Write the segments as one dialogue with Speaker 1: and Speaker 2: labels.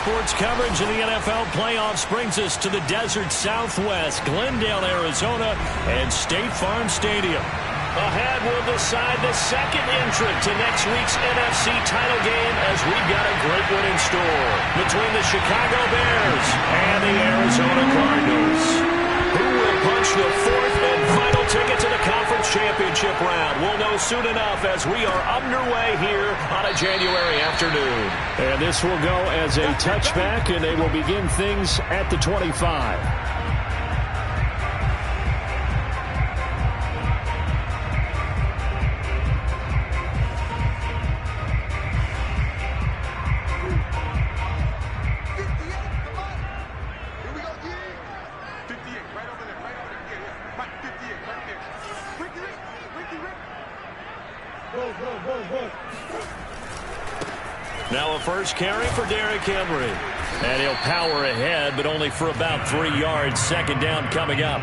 Speaker 1: sports coverage of the NFL playoffs brings us to the desert Southwest, Glendale, Arizona, and State Farm Stadium. Ahead, we'll decide the second entrant to next week's NFC title game as we've got a great one in store between the Chicago Bears and the Arizona Cardinals. Who will punch the fourth and final ticket to the conference championship round? We'll know soon enough as we are underway here on a January afternoon. And this will go as a touchback, and they will begin things at the 25. Now a first carry for Derrick Henry. And he'll power ahead, but only for about 3 yards. Second down coming up.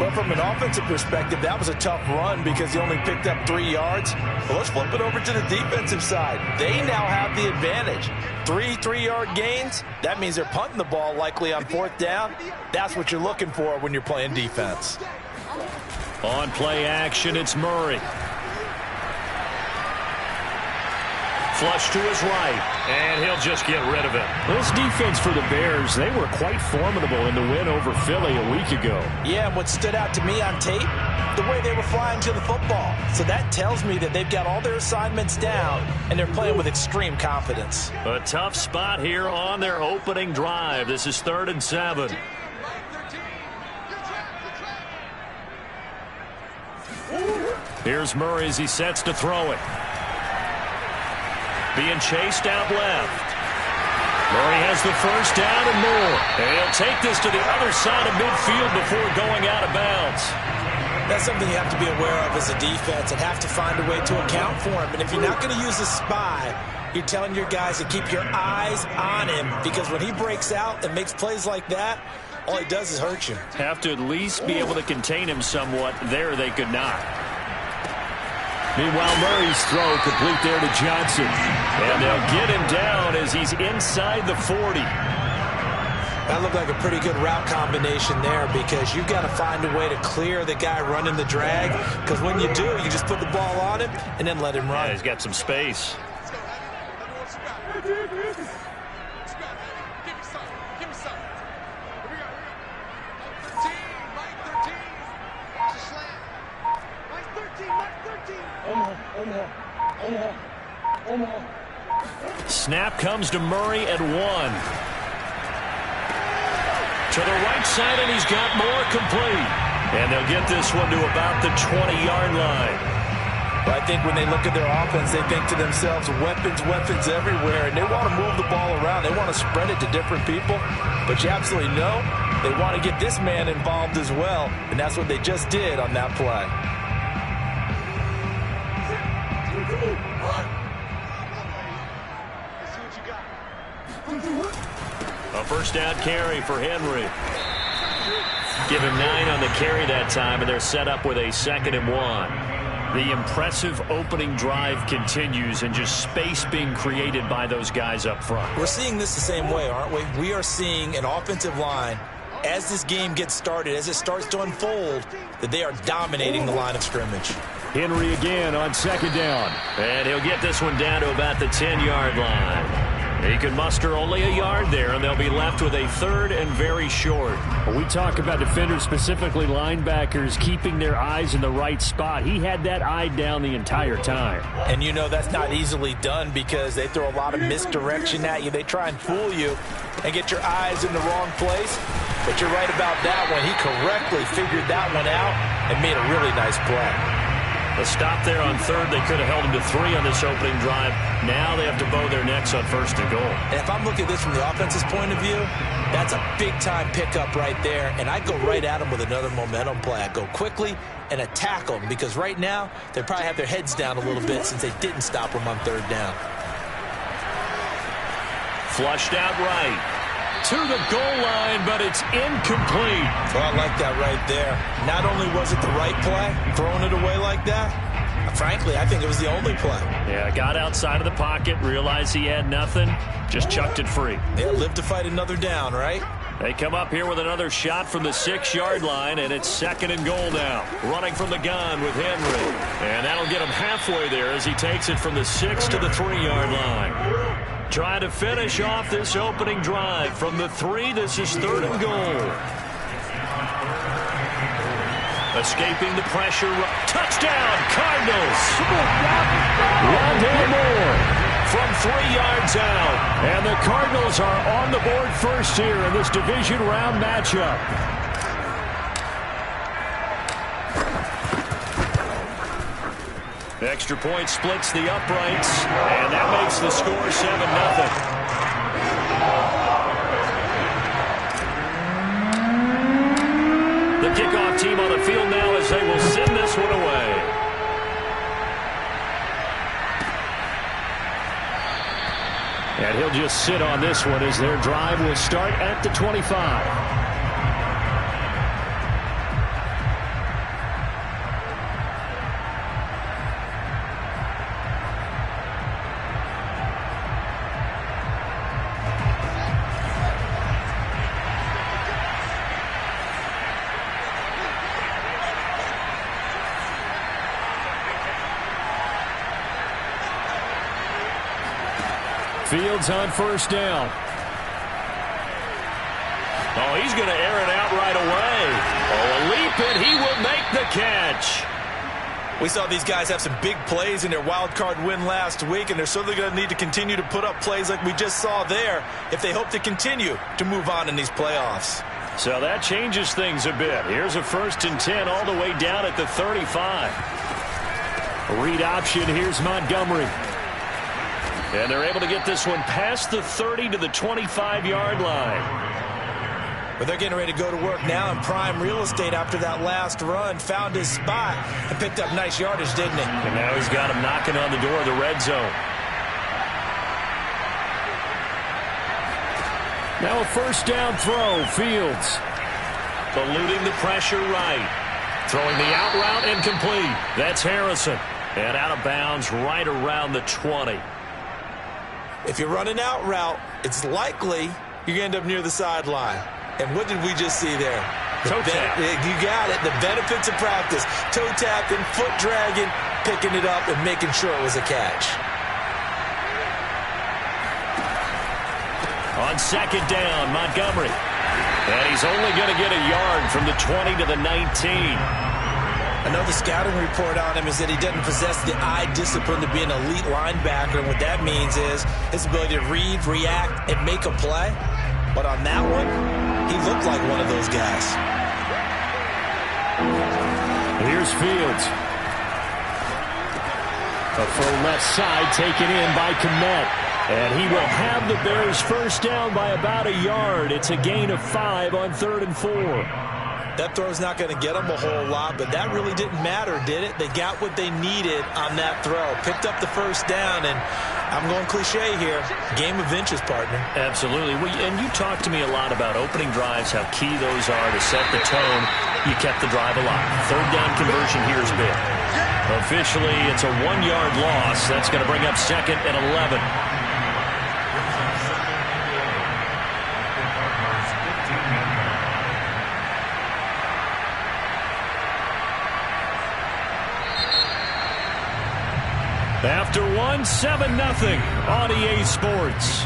Speaker 2: Well, from an offensive perspective, that was a tough run because he only picked up 3 yards. Well, let's flip it over to the defensive side. They now have the advantage. 3 3-yard gains. That means they're punting the ball likely on fourth down. That's what you're looking for when you're playing defense.
Speaker 1: On play action, it's Murray. Flush to his right, and he'll just get rid of it. This defense for the Bears, they were quite formidable in the win over Philly a week ago.
Speaker 2: Yeah, and what stood out to me on tape, the way they were flying to the football. So that tells me that they've got all their assignments down, and they're playing with extreme confidence.
Speaker 1: A tough spot here on their opening drive. This is 3rd and 7. Here's Murray as he sets to throw it. Being chased out left. Murray has the first down and more. And he'll take this to the other side of midfield before going out of bounds.
Speaker 2: That's something you have to be aware of as a defense and have to find a way to account for him. And if you're not going to use a spy, you're telling your guys to keep your eyes on him, because when he breaks out and makes plays like that, all he does is hurt you.
Speaker 1: Have to at least be able to contain him somewhat. There they could not. Meanwhile, Murray's throw complete there to Johnson. And they'll get him down as he's inside the 40.
Speaker 2: That looked like a pretty good route combination there, because you've got to find a way to clear the guy running the drag, because when you do, you just put the ball on him and then let him run.
Speaker 1: Yeah, he's got some space. Snap comes to Murray at 1. To the right side, and he's got more complete. And they'll get this one to about the 20-yard line.
Speaker 2: But I think when they look at their offense, they think to themselves, weapons, weapons everywhere. And they want to move the ball around. They want to spread it to different people. But you absolutely know they want to get this man involved as well. And that's what they just did on that play.
Speaker 1: A first down carry for Henry. Give him 9 on the carry that time, and they're set up with a 2nd and 1. The impressive opening drive continues, and just space being created by those guys up front.
Speaker 2: We're seeing this the same way, aren't we? We are seeing an offensive line, as this game gets started, as it starts to unfold, that they are dominating the line of scrimmage.
Speaker 1: Henry again on 2nd down. And he'll get this one down to about the 10-yard line. He can muster only a yard there, and they'll be left with a 3rd and very short. When we talk about defenders, specifically linebackers, keeping their eyes in the right spot, he had that eye down the entire time.
Speaker 2: And you know that's not easily done, because they throw a lot of misdirection at you. They try and fool you and get your eyes in the wrong place. But you're right about that one. He correctly figured that one out and made a really nice play.
Speaker 1: A stop there on 3rd. They could have held him to 3 on this opening drive. Now they have to bow their necks on 1st and goal.
Speaker 2: And if I'm looking at this from the offense's point of view, that's a big-time pickup right there. And I go right at them with another momentum play. I go quickly and attack them, because right now they probably have their heads down a little bit since they didn't stop them on 3rd down.
Speaker 1: Flushed out right. To the goal line, but it's incomplete.
Speaker 2: Well, I like that right there. Not only was it the right play, throwing it away like that, Frankly, I think it was the only play.
Speaker 1: Yeah, got outside of the pocket, realized he had nothing, just chucked it free.
Speaker 2: Yeah, live to fight another down, right?
Speaker 1: They come up here with another shot from the 6-yard line, and it's 2nd and goal now. Running from the gun with Henry. And that'll get him halfway there as he takes it from the 6 to the 3-yard line. Trying to finish off this opening drive from the 3. This is 3rd and goal. Escaping the pressure. Touchdown, Cardinals. Rondale Moore from 3 yards out. And the Cardinals are on the board first here in this division round matchup. The extra point splits the uprights, and that makes the score 7-0. The kickoff team on the field now as they will send this one away. And he'll just sit on this one as their drive will start at the 25. Fields on first down. Oh, he's going to air it out right away. Oh, a leap, and he will make the catch.
Speaker 2: We saw these guys have some big plays in their wild card win last week, and they're certainly going to need to continue to put up plays like we just saw there if they hope to continue to move on in these playoffs.
Speaker 1: So that changes things a bit. Here's a 1st and 10 all the way down at the 35. Read option. Here's Montgomery. And they're able to get this one past the 30 to the 25-yard line.
Speaker 2: But they're getting ready to go to work now in prime real estate after that last run. Found his spot and picked up nice yardage, didn't he?
Speaker 1: And now he's got him knocking on the door of the red zone. Now a 1st down throw. Fields eluding the pressure right. Throwing the out route incomplete. That's Harrison. And out of bounds right around the 20.
Speaker 2: If you're running out route, it's likely you're going to end up near the sideline. And what did we just see there?
Speaker 1: Toe tap.
Speaker 2: You got it. The benefits of practice. Toe tapping, foot dragging, picking it up, and making sure it was a catch.
Speaker 1: On 2nd down, Montgomery. And he's only going to get a yard from the 20 to the 19.
Speaker 2: Another scouting report on him is that he doesn't possess the eye discipline to be an elite linebacker. And what that means is his ability to read, react, and make a play. But on that one, he looked like one of those guys.
Speaker 1: Here's Fields. A full left side taken in by Kmet. And he will have the Bears 1st down by about a yard. It's a gain of 5 on 3rd and 4.
Speaker 2: That throw's not going to get them a whole lot, but that really didn't matter, did it? They got what they needed on that throw. Picked up the 1st down, and I'm going cliche here. Game of inches, partner.
Speaker 1: Absolutely. And you talk to me a lot about opening drives, how key those are to set the tone. You kept the drive alive. 3rd down conversion here is big. Officially, it's a 1-yard loss. That's going to bring up 2nd and 11. After one, 7-0 on EA Sports.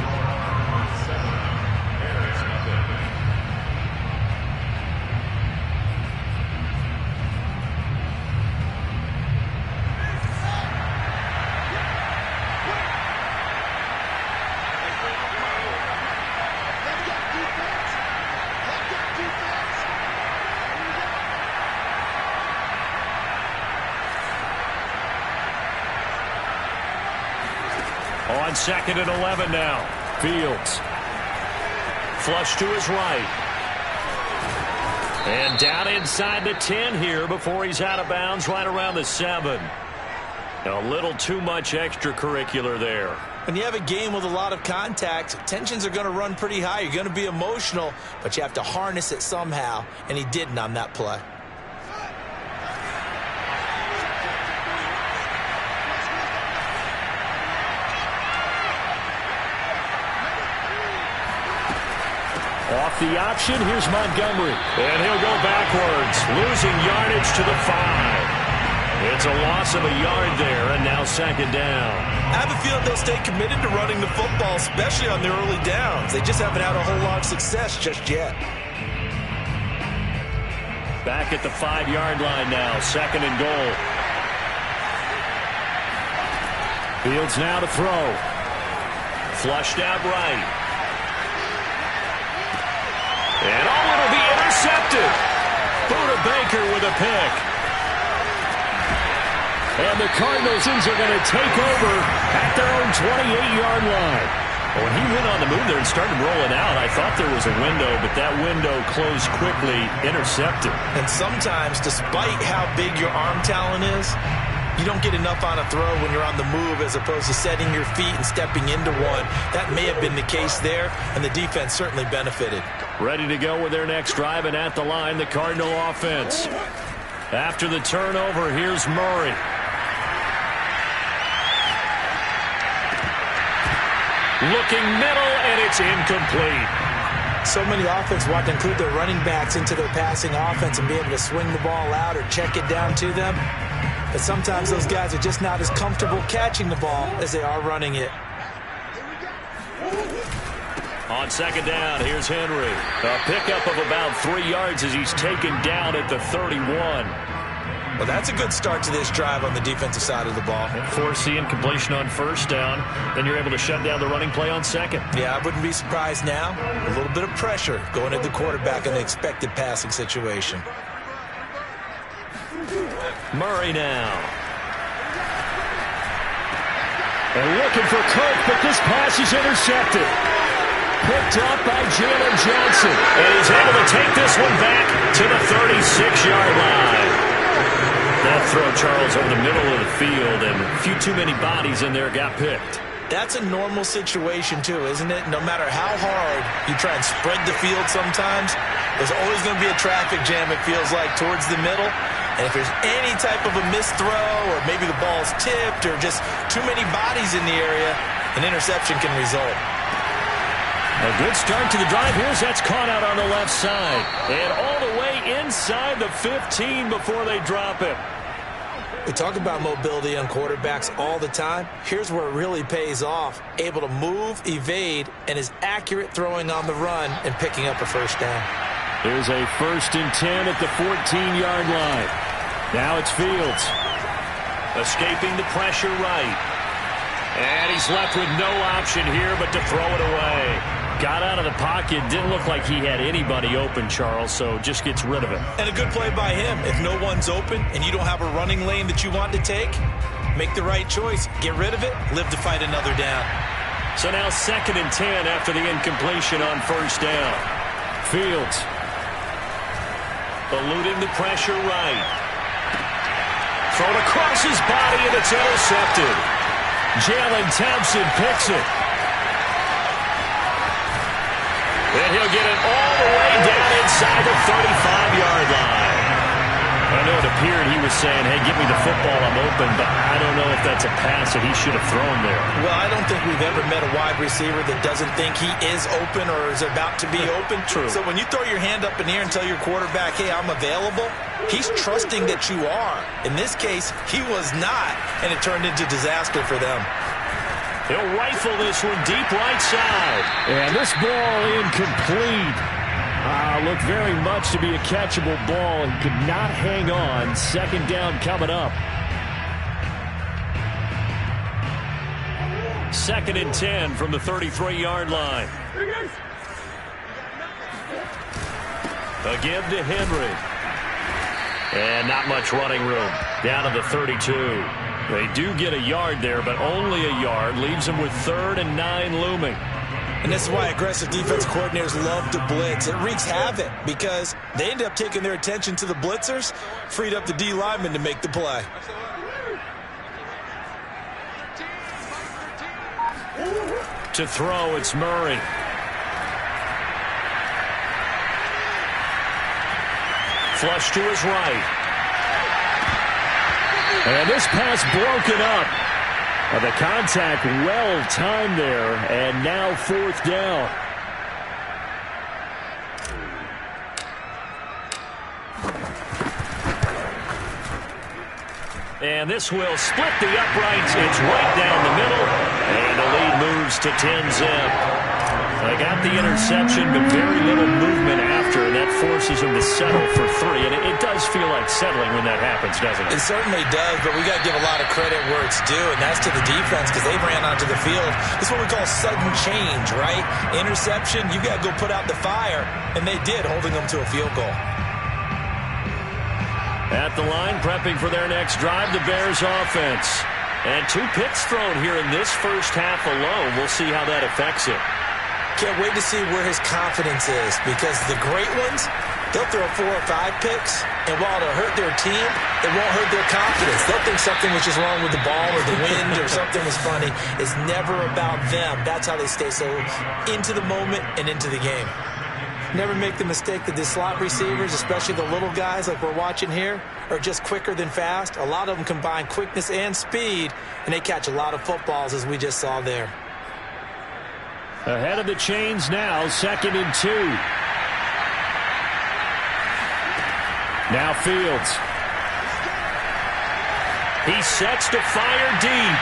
Speaker 1: On 2nd and 11 now. Fields. Flush to his right. And down inside the 10 here before he's out of bounds right around the 7. A little too much extracurricular there.
Speaker 2: When you have a game with a lot of contact, tensions are going to run pretty high. You're going to be emotional, but you have to harness it somehow, and he didn't on that play.
Speaker 1: Off the option, here's Montgomery. And he'll go backwards, losing yardage to the 5. It's a loss of a yard there, and now second down.
Speaker 2: I have a feeling they'll stay committed to running the football, especially on their early downs. They just haven't had a whole lot of success just yet.
Speaker 1: Back at the 5-yard line now, second and goal. Fields now to throw. Flushed out right. And it'll be intercepted. Buda Baker with a pick. And the Cardinals are going to take over at their own 28-yard line. When he went on the move there and started rolling out, I thought there was a window, but that window closed quickly, intercepted.
Speaker 2: And sometimes, despite how big your arm talent is, you don't get enough on a throw when you're on the move as opposed to setting your feet and stepping into one. That may have been the case there, and the defense certainly benefited.
Speaker 1: Ready to go with their next drive, and at the line, the Cardinal offense. After the turnover, here's Murray. Looking middle, and it's incomplete.
Speaker 2: So many offenses want to include their running backs into their passing offense and be able to swing the ball out or check it down to them. But sometimes those guys are just not as comfortable catching the ball as they are running it.
Speaker 1: On second down, here's Henry. A pickup of about 3 yards as he's taken down at the 31.
Speaker 2: Well, that's a good start to this drive on the defensive side of the ball.
Speaker 1: Force the incompletion on first down. Then you're able to shut down the running play on second.
Speaker 2: Yeah, I wouldn't be surprised now. A little bit of pressure going at the quarterback in the expected passing situation.
Speaker 1: Murray now. And looking for Kirk, but this pass is intercepted. Picked up by Jalen Johnson. And he's able to take this one back to the 36-yard line. That throw, Charles, over the middle of the field, and a few too many bodies in there got picked.
Speaker 2: That's a normal situation, too, isn't it? No matter how hard you try and spread the field sometimes, there's always going to be a traffic jam, it feels like, towards the middle. And if there's any type of a missed throw or maybe the ball's tipped or just too many bodies in the area, an interception can result.
Speaker 1: A good start to the drive. Here's that's caught out on the left side. And all the way inside the 15 before they drop it.
Speaker 2: We talk about mobility on quarterbacks all the time. Here's where it really pays off. Able to move, evade, and is accurate throwing on the run and picking up a first down.
Speaker 1: Here's a 1st and 10 at the 14-yard line. Now it's Fields. Escaping the pressure right. And he's left with no option here but to throw it away. Got out of the pocket. Didn't look like he had anybody open, Charles, so just gets rid of it.
Speaker 2: And a good play by him. If no one's open and you don't have a running lane that you want to take, make the right choice. Get rid of it. Live to fight another down.
Speaker 1: So now 2nd and 10 after the incompletion on first down. Fields. Eluding the pressure right. Thrown across his body, and it's intercepted. Jalen Thompson picks it. And he'll get it all the way down inside the 35-yard line. I know it appeared he was saying, hey, give me the football, I'm open, but I don't know if that's a pass that he should have thrown there.
Speaker 2: Well, I don't think we've ever met a wide receiver that doesn't think he is open or is about to be open.
Speaker 1: True.
Speaker 2: So when you throw your hand up in the air and tell your quarterback, hey, I'm available, he's trusting that you are. In this case, he was not, and it turned into disaster for them.
Speaker 1: He'll rifle this one deep right side. And this ball incomplete. Looked very much to be a catchable ball. He could not hang on. Second down coming up. 2nd and 10 from the 33-yard line. A give to Henry. And not much running room. Down to the 32. They do get a yard there, but only a yard. Leaves them with 3rd and 9 looming.
Speaker 2: And this is why aggressive defense coordinators love to blitz. It wreaks havoc because they end up taking their attention to the blitzers, freed up the D lineman to make the play.
Speaker 1: To throw, it's Murray. Flush to his right. And this pass broken up. The contact well timed there, and now 4th down. And this will split the uprights. It's right down the middle. And the lead moves to 10-zip. They got the interception, but very little movement after, and that forces them to settle for 3. And it does feel like settling when that happens, doesn't it?
Speaker 2: It certainly does, but we got to give a lot of credit where it's due, and that's to the defense because they ran onto the field. This is what we call sudden change, right? Interception, you got to go put out the fire, and they did, holding them to a field goal.
Speaker 1: At the line, prepping for their next drive, the Bears offense. And 2 picks thrown here in this first half alone. We'll see how that affects it.
Speaker 2: Can't wait to see where his confidence is because the great ones, they'll throw 4 or 5 picks, and while it'll hurt their team, it won't hurt their confidence. They'll think something was just wrong with the ball or the wind or something was funny. It's never about them. That's how they stay so into the moment and into the game. Never make the mistake that the slot receivers, especially the little guys like we're watching here, are just quicker than fast. A lot of them combine quickness and speed, and they catch a lot of footballs as we just saw there.
Speaker 1: Ahead of the chains now, 2nd and 2. Now Fields. He sets to fire deep.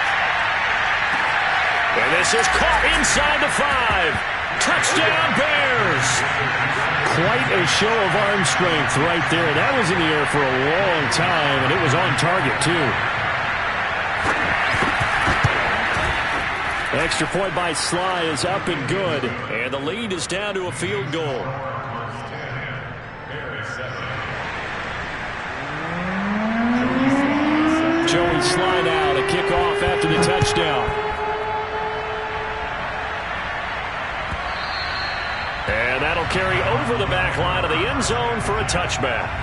Speaker 1: And this is caught inside the 5. Touchdown, Bears. Quite a show of arm strength right there. That was in the air for a long time, and it was on target, too. Extra point by Sly is up and good, and the lead is down to a field goal. Joey Sly now to kick off after the touchdown. And that'll carry over the back line of the end zone for a touchback.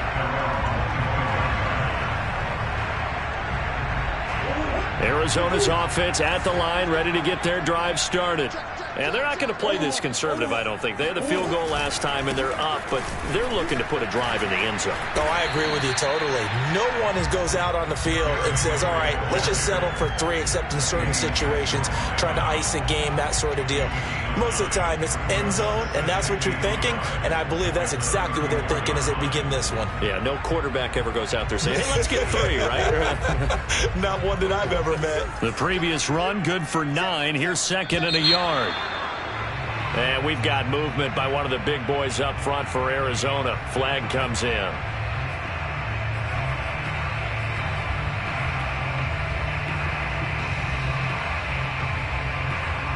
Speaker 1: Arizona's offense at the line, ready to get their drive started. And they're not going to play this conservative, I don't think. They had the field goal last time, and they're up, but they're looking to put a drive in the end zone.
Speaker 2: Oh, I agree with you totally. No one goes out on the field and says, all right, let's just settle for 3, except in certain situations, trying to ice a game, that sort of deal. Most of the time, it's end zone, and that's what you're thinking, and I believe that's exactly what they're thinking as they begin this one.
Speaker 1: Yeah, no quarterback ever goes out there saying, hey, let's get 3, right?
Speaker 2: Not one that I've ever met.
Speaker 1: The previous run, good for 9. Here's 2nd and a yard. And we've got movement by one of the big boys up front for Arizona. Flag comes in.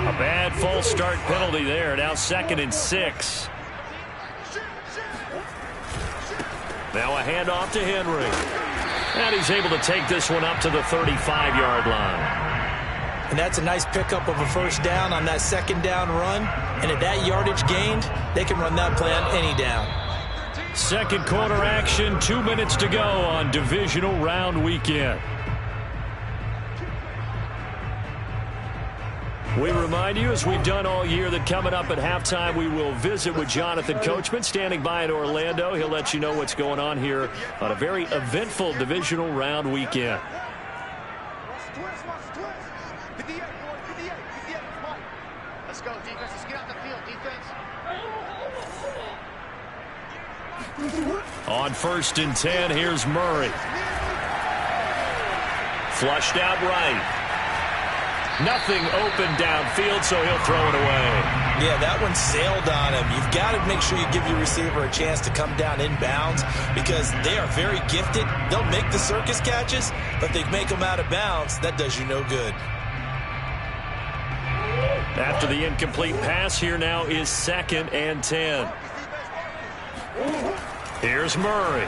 Speaker 1: A bad false start penalty there. Now 2nd and 6. Now a handoff to Henry. And he's able to take this one up to the 35-yard line.
Speaker 2: And that's a nice pickup of a first down on that 2nd down run. And at that yardage gained, they can run that play on any down.
Speaker 1: Second quarter action, 2 minutes to go on divisional round weekend. We remind you, as we've done all year, that coming up at halftime, we will visit with Jonathan Coachman, standing by in Orlando. He'll let you know what's going on here on a very eventful divisional round weekend.
Speaker 3: Let's go, defense. Let's get out the field, defense.
Speaker 1: On 1st and 10, here's Murray. Flushed out right. Nothing open downfield, so he'll throw it away.
Speaker 2: Yeah, that one sailed on him. You've got to make sure you give your receiver a chance to come down inbounds because they are very gifted. They'll make the circus catches, but they make them out of bounds. That does you no good.
Speaker 1: After the incomplete pass, here now is 2nd and 10. Here's Murray.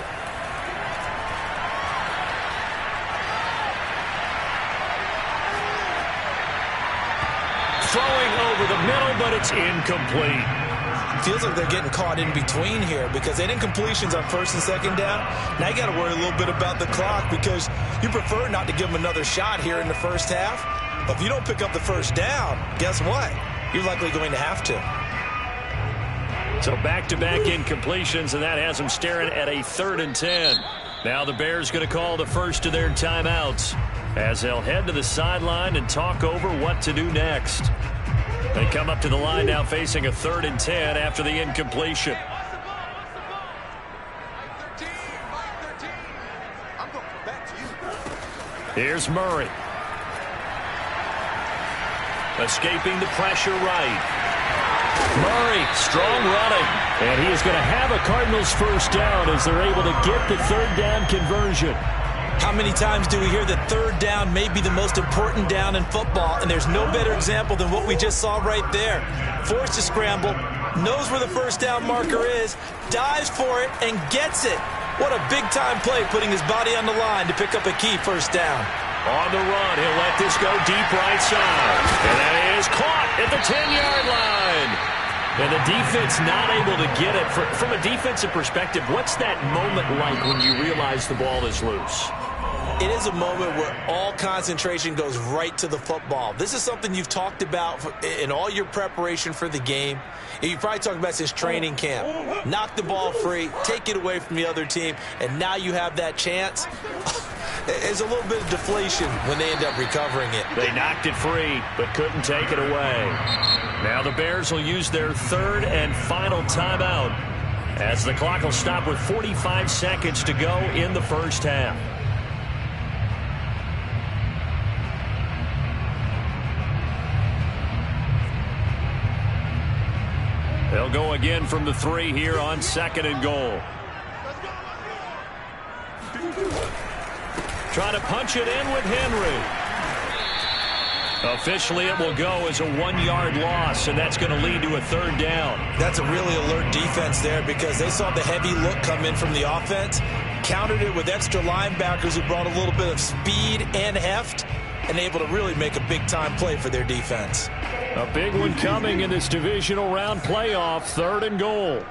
Speaker 1: Throwing over the middle, but it's incomplete.
Speaker 2: Feels like they're getting caught in between here because they didn't incompletions on 1st and 2nd down. Now you got to worry a little bit about the clock because you prefer not to give them another shot here in the first half. But if you don't pick up the first down, guess what? You're likely going to have to.
Speaker 1: So back-to-back incompletions, and that has them staring at a 3rd and 10. Now the Bears going to call the first of their timeouts as they'll head to the sideline and talk over what to do next. They come up to the line now facing a 3rd and 10 after the incompletion. Here's Murray. Escaping the pressure right. Murray, strong running. And he is going to have a Cardinals first down as they're able to get the third down conversion.
Speaker 2: How many times do we hear that third down may be the most important down in football? And there's no better example than what we just saw right there. Forced to scramble, knows where the first down marker is, dives for it, and gets it. What a big-time play, putting his body on the line to pick up a key first down.
Speaker 1: On the run, he'll let this go deep right side. And that is caught at the 10-yard line. And the defense not able to get it. From a defensive perspective, what's that moment like when you realize the ball is loose?
Speaker 2: It is a moment where all concentration goes right to the football. This is something you've talked about in all your preparation for the game. And you probably talked about since training camp. Knock the ball free, take it away from the other team, and now you have that chance. There's a little bit of deflation when they end up recovering it.
Speaker 1: They knocked it free, but couldn't take it away. Now the Bears will use their third and final timeout as the clock will stop with 45 seconds to go in the first half. They'll go again from the 3 here on 2nd and goal. Trying to punch it in with Henry. Officially, it will go as a 1-yard loss, and that's going to lead to a third down.
Speaker 2: That's a really alert defense there because they saw the heavy look come in from the offense, countered it with extra linebackers who brought a little bit of speed and heft, and able to really make a big-time play for their defense.
Speaker 1: A big one coming in this divisional round playoff, 3rd and goal.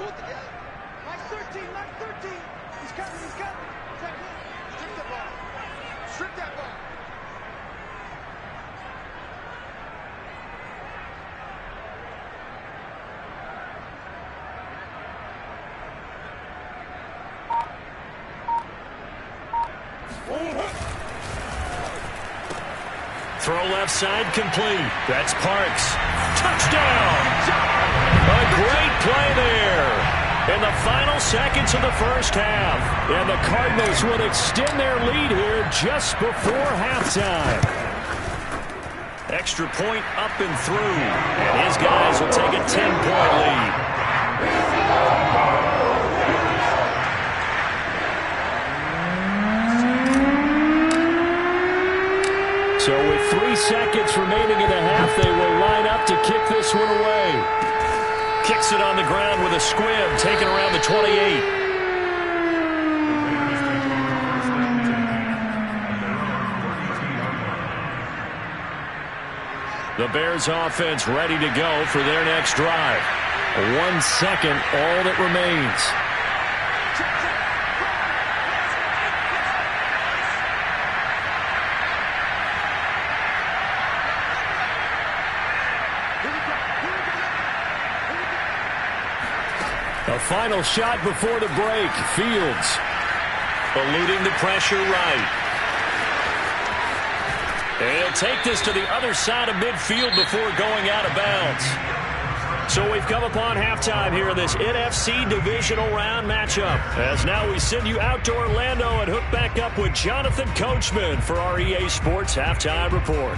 Speaker 1: Throw left side complete. That's Parks. Touchdown! A great play there in the final seconds of the first half. And the Cardinals would extend their lead here just before halftime. Extra point up and through. And his guys will take a 10-point lead. So with 3 seconds remaining in the half, they will line up to kick this one away. Kicks it on the ground with a squib, taken around the 28. The Bears offense ready to go for their next drive. 1 second, all that remains. A final shot before the break. Fields eluding the pressure right. And he'll take this to the other side of midfield before going out of bounds. So we've come upon halftime here in this NFC divisional round matchup. As now we send you out to Orlando and hook back up with Jonathan Coachman for our EA Sports Halftime Report.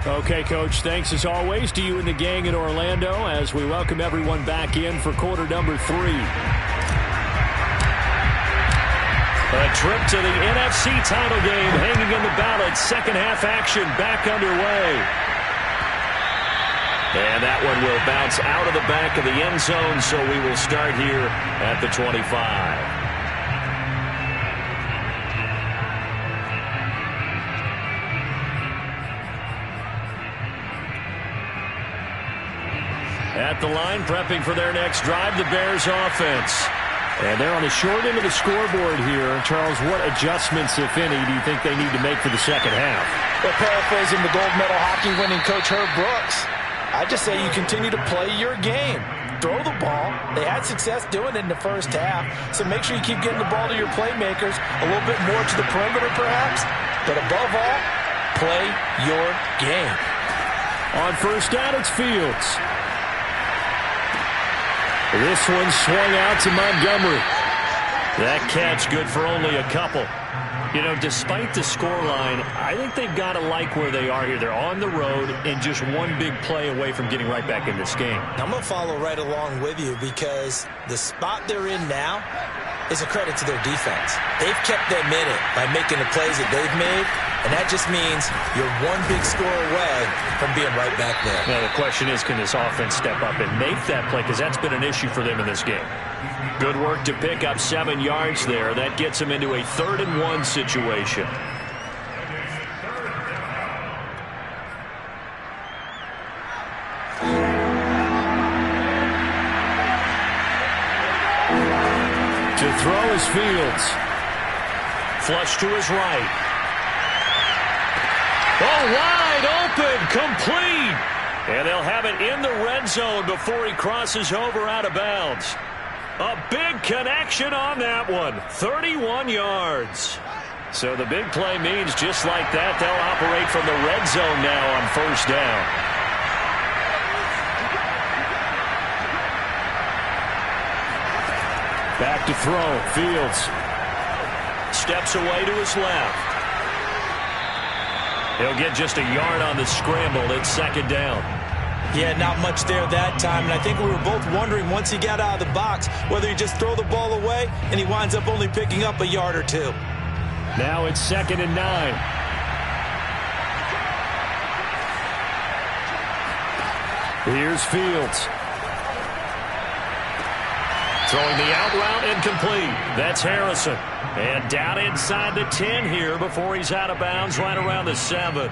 Speaker 1: Okay, Coach, thanks as always to you and the gang in Orlando as we welcome everyone back in for quarter number 3. A trip to the NFC title game hanging in the balance. Second half action back underway. And that one will bounce out of the back of the end zone, so we will start here at the 25. At the line, prepping for their next drive, the Bears offense. And they're on the short end of the scoreboard here. Charles, what adjustments, if any, do you think they need to make for the second half?
Speaker 2: Well, paraphrasing the gold medal hockey winning coach Herb Brooks, I just say you continue to play your game. Throw the ball. They had success doing it in the first half. So make sure you keep getting the ball to your playmakers, a little bit more to the perimeter perhaps. But above all, play your game.
Speaker 1: On first down, it's Fields. This one swung out to Montgomery. That catch good for only a couple. You know, despite the scoreline, I think they've got to like where they are here. They're on the road and just one big play away from getting right back in this game.
Speaker 2: I'm going to follow right along with you because the spot they're in now is a credit to their defense. They've kept them in it by making the plays that they've made, and that just means you're one big score away from being right back there.
Speaker 1: Now, the question is, can this offense step up and make that play? Because that's been an issue for them in this game. Good work to pick up 7 yards there. That gets them into a 3rd-and-1 situation. To throw is Fields. Flush to his right. Oh, wide open, complete. And they'll have it in the red zone before he crosses over out of bounds. A big connection on that one. 31 yards. So the big play means just like that, they'll operate from the red zone now on first down. Back to throw. Fields steps away to his left. He'll get just a yard on the scramble. It's 2nd down.
Speaker 2: Yeah, not much there that time, and I think we were both wondering once he got out of the box whether he just throw the ball away and he winds up only picking up a yard or 2.
Speaker 1: Now it's 2nd and 9. Here's Fields. Throwing the out route incomplete. That's Harrison. And down inside the 10 here before he's out of bounds right around the 7.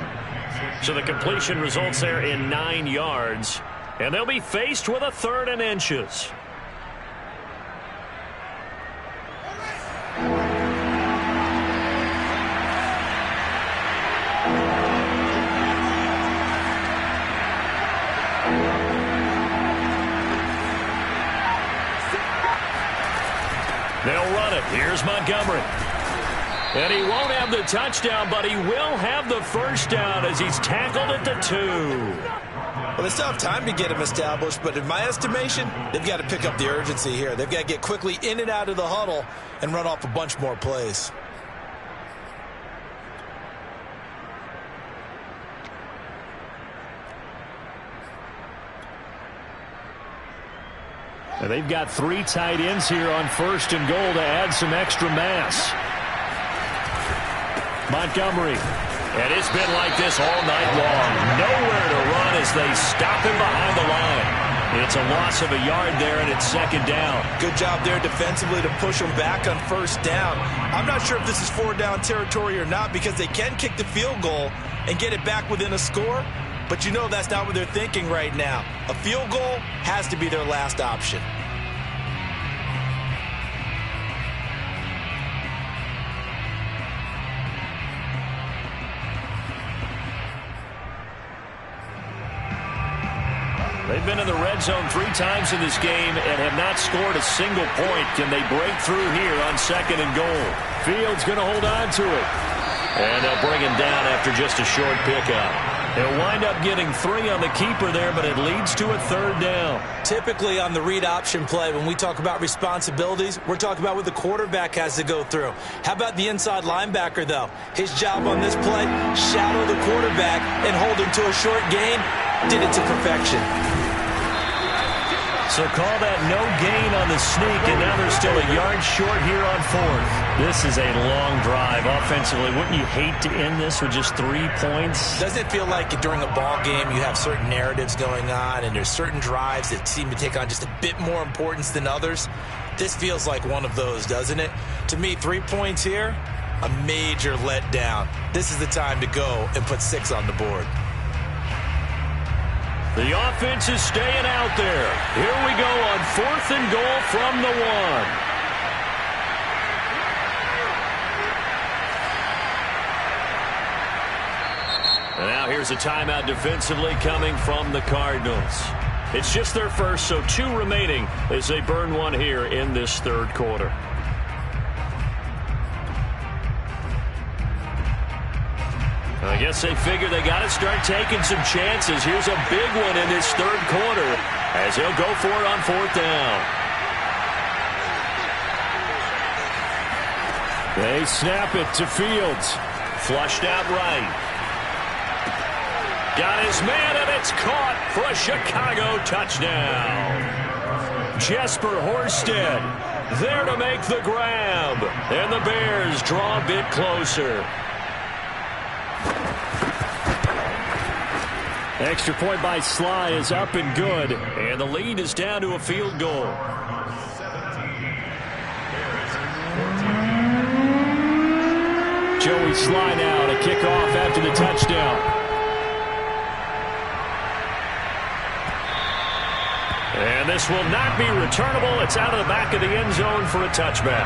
Speaker 1: So the completion results there in 9 yards. And they'll be faced with a 3rd and inches. They'll run it. Here's Montgomery. And he won't have the touchdown, but he will have the first down as he's tackled at the 2.
Speaker 2: Well, they still have time to get him established, but in my estimation, they've got to pick up the urgency here. They've got to get quickly in and out of the huddle and run off a bunch more plays.
Speaker 1: And they've got 3 tight ends here on 1st and goal to add some extra mass. Montgomery. And it's been like this all night long. Nowhere to run as they stop him behind the line. It's a loss of a yard there, and it's 2nd down.
Speaker 2: Good job there defensively to push him back on 1st down. I'm not sure if this is 4-down territory or not because they can kick the field goal and get it back within a score. But you know that's not what they're thinking right now. A field goal has to be their last option.
Speaker 1: They've been in the red zone 3 times in this game and have not scored a single point. Can they break through here on 2nd and goal? Fields going to hold on to it. And they'll bring him down after just a short pickup. They'll wind up getting 3 on the keeper there, but it leads to a 3rd down.
Speaker 2: Typically on the read option play, when we talk about responsibilities, we're talking about what the quarterback has to go through. How about the inside linebacker, though? His job on this play, shadow the quarterback and hold him to a short gain. Did it to perfection.
Speaker 1: So call that no gain on the sneak, and now they're still a yard short here on 4th. This is a long drive offensively. Wouldn't you hate to end this with just 3 points?
Speaker 2: Doesn't it feel like during a ball game you have certain narratives going on and there's certain drives that seem to take on just a bit more importance than others? This feels like one of those, doesn't it? To me, 3 points here, a major letdown. This is the time to go and put 6 on the board.
Speaker 1: The offense is staying out there. Here we go on 4th and goal from the 1. And now here's a timeout defensively coming from the Cardinals. It's just their first, so 2 remaining as they burn one here in this third quarter. I guess they figure they got to start taking some chances. Here's a big one in this third quarter as he'll go for it on 4th down. They snap it to Fields. Flushed out right. Got his man, and it's caught for a Chicago touchdown. Jesper Horsted there to make the grab. And the Bears draw a bit closer. Extra point by Sly is up and good. And the lead is down to a field goal. Joey Sly now to kick off after the touchdown. And this will not be returnable. It's out of the back of the end zone for a touchback.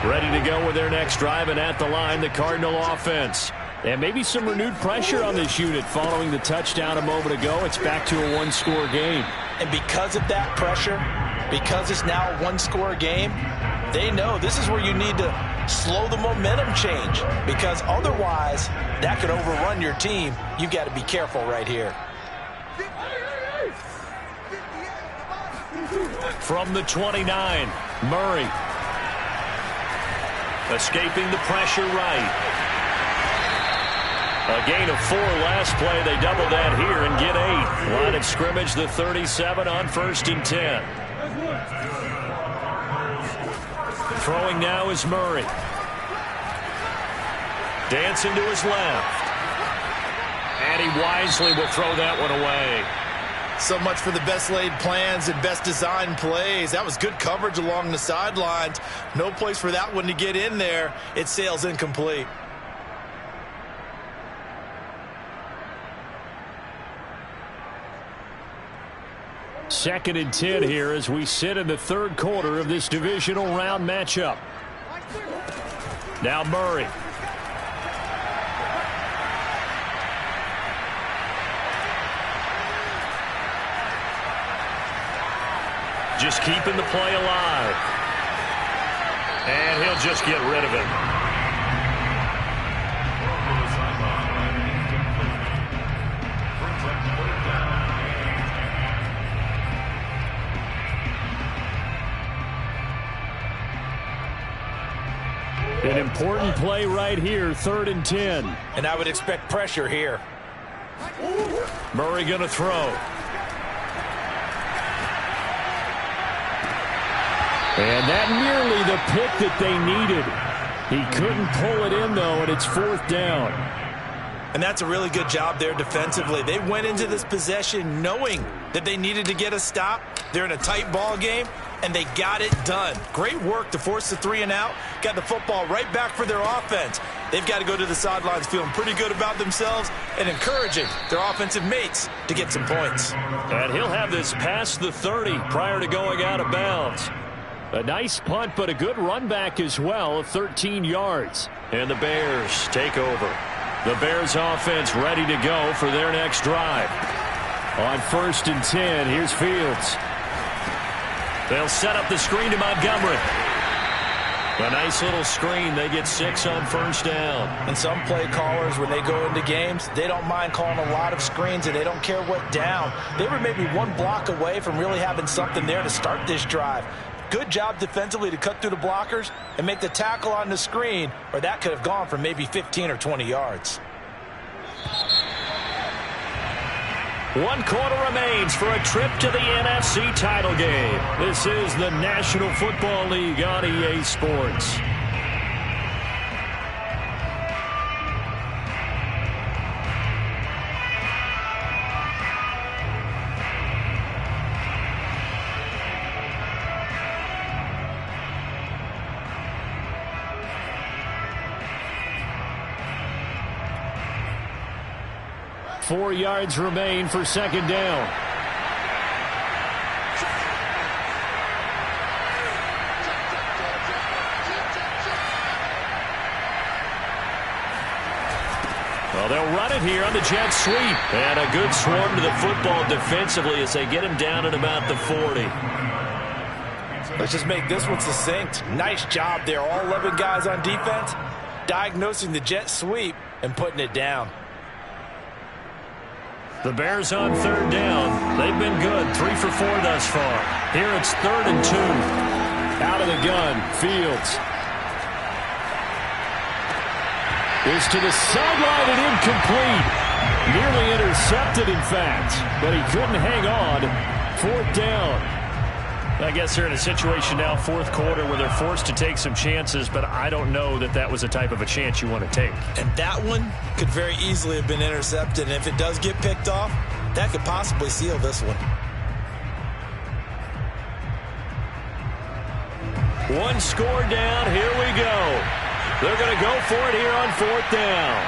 Speaker 1: Ready to go with their next drive, and at the line, the Cardinal offense. And maybe some renewed pressure on this unit following the touchdown a moment ago. It's back to a one-score game.
Speaker 2: And because of that pressure, because it's now a one-score game, they know this is where you need to slow the momentum change, because otherwise that could overrun your team. You've got to be careful right here.
Speaker 1: From the 29, Murray. Escaping the pressure right. A gain of 4 last play. They double that here and get 8. Line of scrimmage, the 37 on 1st and 10. Throwing now is Murray. Dancing to his left. And he wisely will throw that one away.
Speaker 2: So much for the best laid plans and best designed plays. That was good coverage along the sidelines. No place for that one to get in there. It sails incomplete.
Speaker 1: Second and 10 here as we sit in the third quarter of this divisional round matchup. Now Murray. Just keeping the play alive. And he'll just get rid of it. An important play right here, 3rd and 10.
Speaker 2: And I would expect pressure here.
Speaker 1: Murray going to throw. And that nearly the pick that they needed. He couldn't pull it in, though, and it's 4th down.
Speaker 2: And that's a really good job there defensively. They went into this possession knowing that they needed to get a stop. They're in a tight ball game, and they got it done. Great work to force the 3 and out. Got the football right back for their offense. They've got to go to the sidelines feeling pretty good about themselves and encouraging their offensive mates to get some points.
Speaker 1: And he'll have this past the 30 prior to going out of bounds. A nice punt, but a good run back as well of 13 yards. And the Bears take over. The Bears offense ready to go for their next drive. On 1st and 10, here's Fields. They'll set up the screen to Montgomery. A nice little screen. They get 6 on 1st down.
Speaker 2: And some play callers, when they go into games, they don't mind calling a lot of screens, and they don't care what down. They were maybe 1 block away from really having something there to start this drive. Good job defensively to cut through the blockers and make the tackle on the screen, or that could have gone for maybe 15 or 20 yards.
Speaker 1: 1 quarter remains for a trip to the NFC title game. This is the National Football League on EA Sports. Four yards remain for 2nd down. Well, they'll run it here on the jet sweep. And a good swarm to the football defensively as they get him down at about the 40.
Speaker 2: Let's just make this one succinct. Nice job there. All 11 guys on defense diagnosing the jet sweep and putting it down.
Speaker 1: The Bears on third down. They've been good. 3 for 4 thus far. Here it's 3rd and 2. Out of the gun, Fields. Is to the sideline and incomplete. Nearly intercepted, in fact, but he couldn't hang on. 4th down. I guess they're in a situation now, 4th quarter, where they're forced to take some chances, but I don't know that that was the type of a chance you want to take.
Speaker 2: And that one could very easily have been intercepted, and if it does get picked off, that could possibly seal this one.
Speaker 1: One score down. Here we go. They're going to go for it here on 4th down.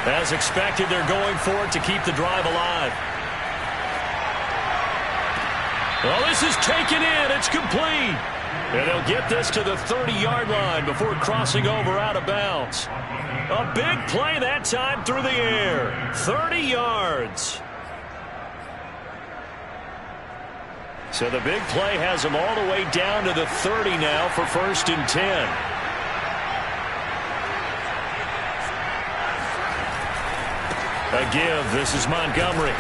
Speaker 1: As expected, they're going for it to keep the drive alive. Well, this is taken in. It's complete. And they'll get this to the 30-yard line before crossing over out of bounds. A big play that time through the air. 30 yards. So the big play has them all the way down to the 30 now for 1st and 10. A give. This is Montgomery.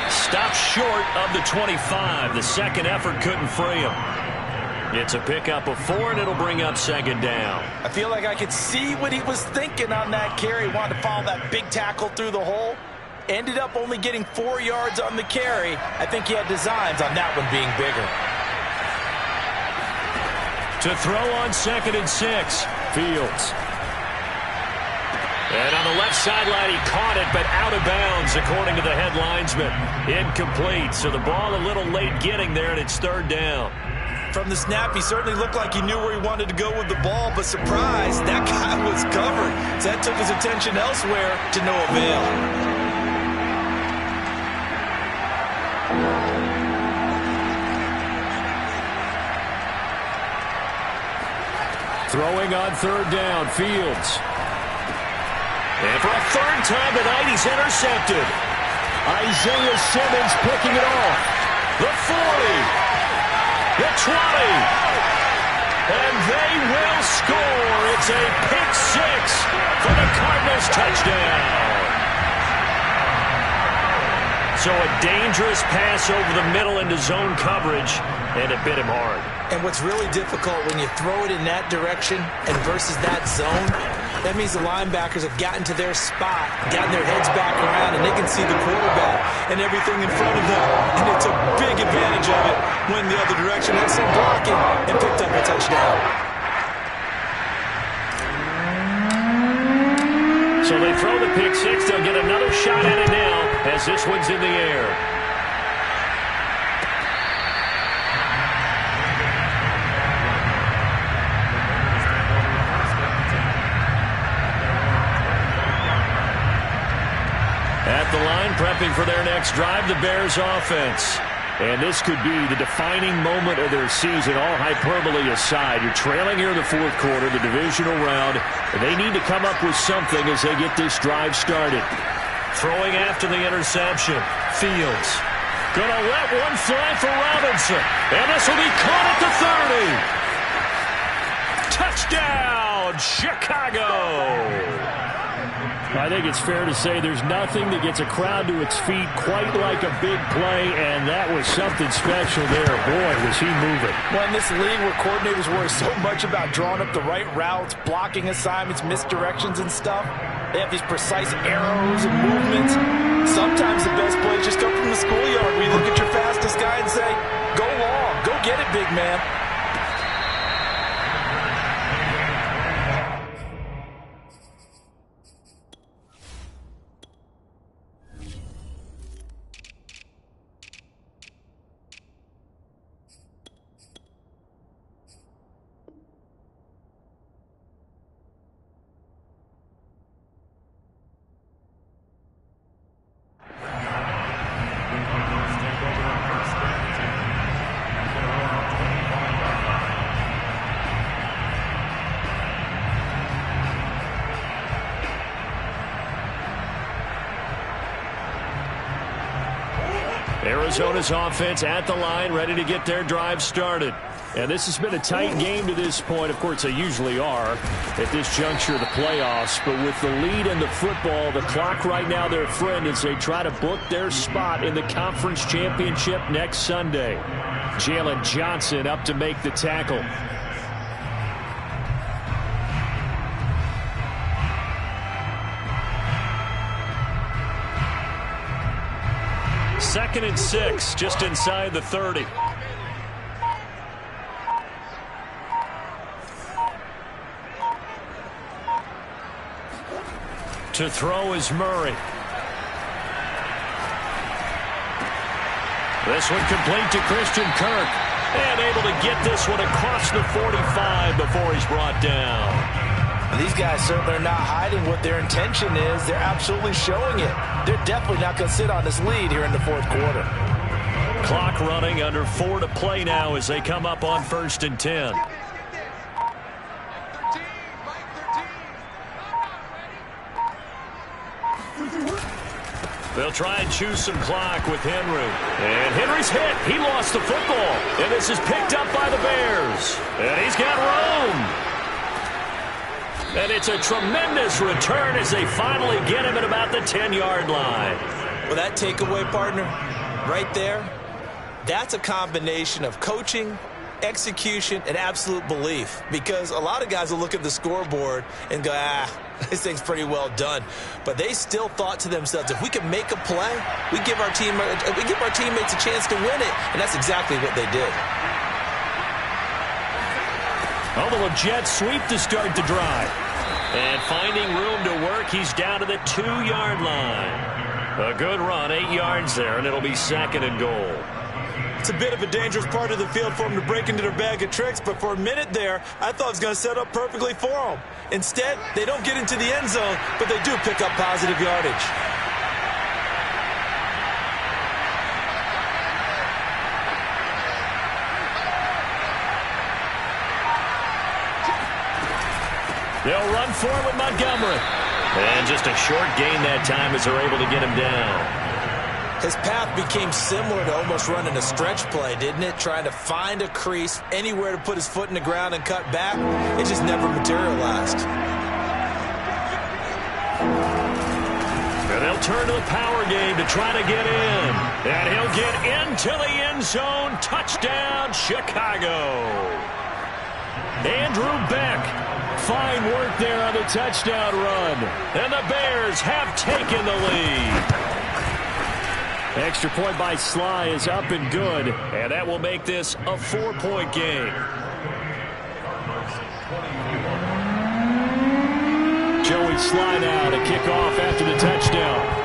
Speaker 1: Stopped short of the 25. The second effort couldn't free him. It's a pickup of 4, and it'll bring up 2nd down.
Speaker 2: I feel like I could see what he was thinking on that carry. Wanted to follow that big tackle through the hole. Ended up only getting 4 yards on the carry. I think he had designs on that one being bigger.
Speaker 1: To throw on 2nd and 6. Fields. And on the left sideline, he caught it, but out of bounds, according to the head linesman. Incomplete. So the ball a little late getting there, and it's 3rd down.
Speaker 2: From the snap, he certainly looked like he knew where he wanted to go with the ball, but surprise, that guy was covered. So that took his attention elsewhere to no avail.
Speaker 1: Throwing on 3rd down, Fields. And for a 3rd time tonight, he's intercepted. Isaiah Simmons picking it off. The 40. The 20. And they will score. It's a pick 6 for the Cardinals touchdown. So a dangerous pass over the middle into zone coverage, and it bit him hard.
Speaker 2: And what's really difficult when you throw it in that direction and versus that zone, that means the linebackers have gotten to their spot, gotten their heads back around, and they can see the quarterback and everything in front of them. And it's a big advantage of it when the other direction. Excellent blocking and picked up a touchdown.
Speaker 1: So they throw the pick 6. They'll get another shot at it now as this one's in the air. At the line, prepping for their next drive, the Bears offense. And this could be the defining moment of their season, all hyperbole aside. You're trailing here in the 4th quarter, the divisional round. They need to come up with something as they get this drive started. Throwing after the interception, Fields. Gonna let one fly for Robinson. And this will be caught at the 30. Touchdown, Chicago! I think it's fair to say there's nothing that gets a crowd to its feet quite like a big play, and that was something special there. Boy, was he moving.
Speaker 2: Well, in this league where coordinators worry so much about drawing up the right routes, blocking assignments, misdirections and stuff, they have these precise arrows and movements. Sometimes the best plays just come from the schoolyard where you look at your fastest guy and say, go long, go get it, big man.
Speaker 1: Arizona's offense at the line, ready to get their drive started. And this has been a tight game to this point. Of course, they usually are at this juncture of the playoffs. But with the lead in the football, the clock right now their friend as they try to book their spot in the conference championship next Sunday. Jalen Johnson up to make the tackle. Second and 6, just inside the 30. To throw is Murray. This one complete to Christian Kirk. And able to get this one across the 45 before he's brought down.
Speaker 2: These guys certainly are not hiding what their intention is. They're absolutely showing it. They're definitely not going to sit on this lead here in the fourth quarter.
Speaker 1: Clock running, under 4 to play now as they come up on 1st and 10. They'll try and choose some clock with Henry. And Henry's hit. He lost the football. And this is picked up by the Bears. And he's got room. And it's a tremendous return as they finally get him at about the 10-yard line.
Speaker 2: Well, that takeaway, partner, right there, that's a combination of coaching, execution, and absolute belief. Because a lot of guys will look at the scoreboard and go, this thing's pretty well done. But they still thought to themselves, if we can make a play, we give our teammates a chance to win it. And that's exactly what they did.
Speaker 1: Oh, the Jets sweep to start the drive. And finding room to work, he's down to the 2-yard line. A good run, 8 yards there, and it'll be 2nd and goal.
Speaker 4: It's a bit of a dangerous part of the field for them to break into their bag of tricks, but for a minute there, I thought it was going to set up perfectly for them. Instead, they don't get into the end zone, but they do pick up positive yardage.
Speaker 1: They'll run for it with Montgomery. And just a short gain that time as they're able to get him down.
Speaker 2: His path became similar to almost running a stretch play, didn't it? Trying to find a crease, anywhere to put his foot in the ground and cut back. It just never materialized.
Speaker 1: And they'll turn to the power game to try to get in. And he'll get into the end zone. Touchdown, Chicago. Andrew Beck. Fine work there on the touchdown run. And the Bears have taken the lead. Extra point by Sly is up and good. And that will make this a 4-point game. Joey Sly now to kick off after the touchdown.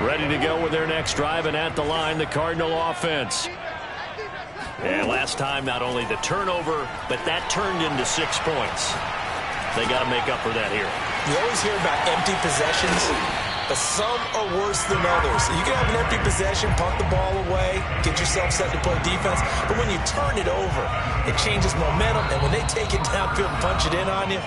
Speaker 1: Ready to go with their next drive, and at the line, the Cardinal offense. And last time, not only the turnover, but that turned into 6 points. They got to make up for that here.
Speaker 2: You always hear about empty possessions, but some are worse than others. You can have an empty possession, punt the ball away, get yourself set to play defense, but when you turn it over, it changes momentum, and when they take it downfield and punch it in on you,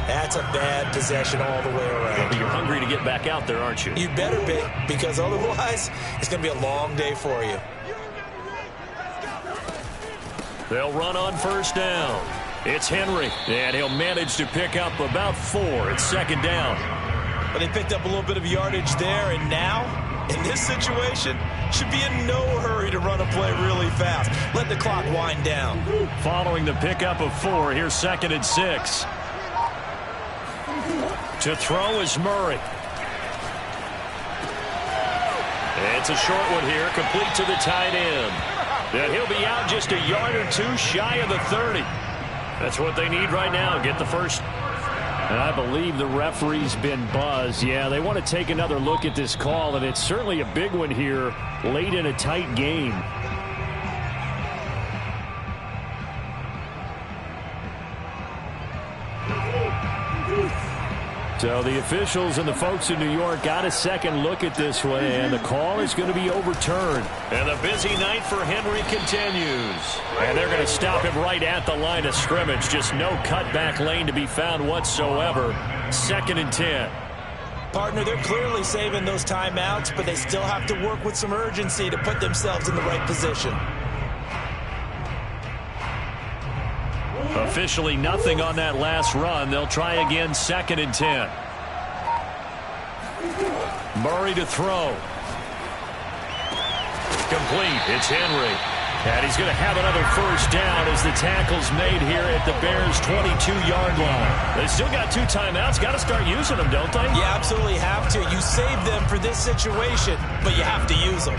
Speaker 2: that's a bad possession all the way around.
Speaker 1: But you're hungry to get back out there, aren't you?
Speaker 2: You better be, because otherwise, it's going to be a long day for you.
Speaker 1: They'll run on first down. It's Henry, and he'll manage to pick up about 4. It's 2nd down.
Speaker 2: But they picked up a little bit of yardage there, and now, in this situation, should be in no hurry to run a play really fast. Let the clock wind down.
Speaker 1: Following the pickup of 4, here's 2nd and 6. To throw is Murray. It's a short one here, complete to the tight end. And he'll be out just a yard or 2 shy of the 30. That's what they need right now, get the first. And I believe the referee's been buzzed. Yeah, they want to take another look at this call, and it's certainly a big one here late in a tight game. So the officials and the folks in New York got a second look at this one, and the call is going to be overturned. And the busy night for Henry continues. And they're going to stop him right at the line of scrimmage. Just no cutback lane to be found whatsoever. 2nd and 10.
Speaker 4: Partner, they're clearly saving those timeouts, but they still have to work with some urgency to put themselves in the right position.
Speaker 1: Officially nothing on that last run. They'll try again, 2nd and 10. Murray to throw. Complete. It's Henry. And he's going to have another first down as the tackle's made here at the Bears' 22-yard line. They still got 2 timeouts. Got to start using them, don't they?
Speaker 4: You absolutely have to. You save them for this situation, but you have to use them.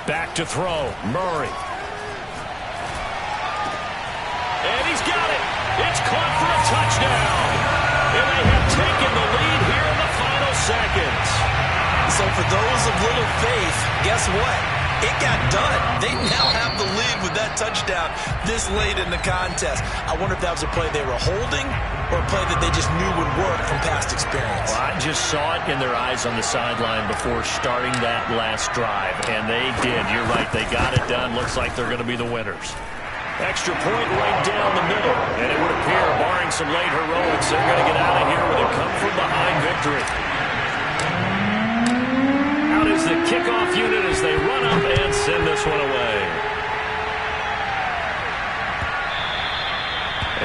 Speaker 1: Back to throw. Murray. And he's got it. It's caught for a touchdown. And they have taken the lead here in the final seconds.
Speaker 4: So for those of little faith, guess what? It got done. They now have the lead with that touchdown this late in the contest. I wonder if that was a play they were holding or a play that they just knew would work from past experience.
Speaker 1: Well, I just saw it in their eyes on the sideline before starting that last drive, and they did. You're right. They got it done. Looks like they're going to be the winners. Extra point right down the middle, and it would appear, barring some late heroics, they're going to get out of here with a come-from-behind victory. Out is the kickoff unit as they run up and send this one away.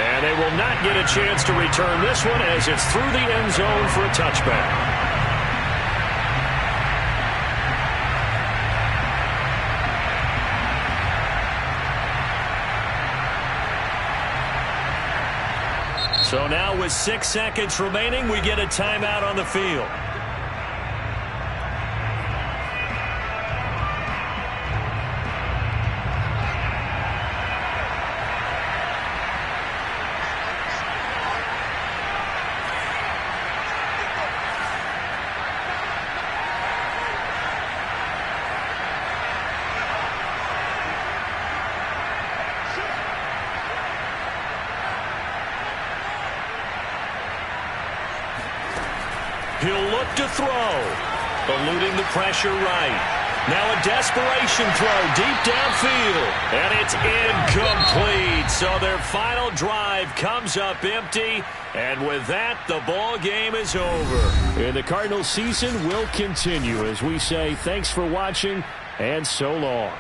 Speaker 1: And they will not get a chance to return this one as it's through the end zone for a touchback. So now with 6 seconds remaining, we get a timeout on the field. He'll look to throw, eluding the pressure right. Now a desperation throw deep downfield, and it's incomplete. So their final drive comes up empty, and with that, the ball game is over. And the Cardinals season will continue as we say thanks for watching and so long.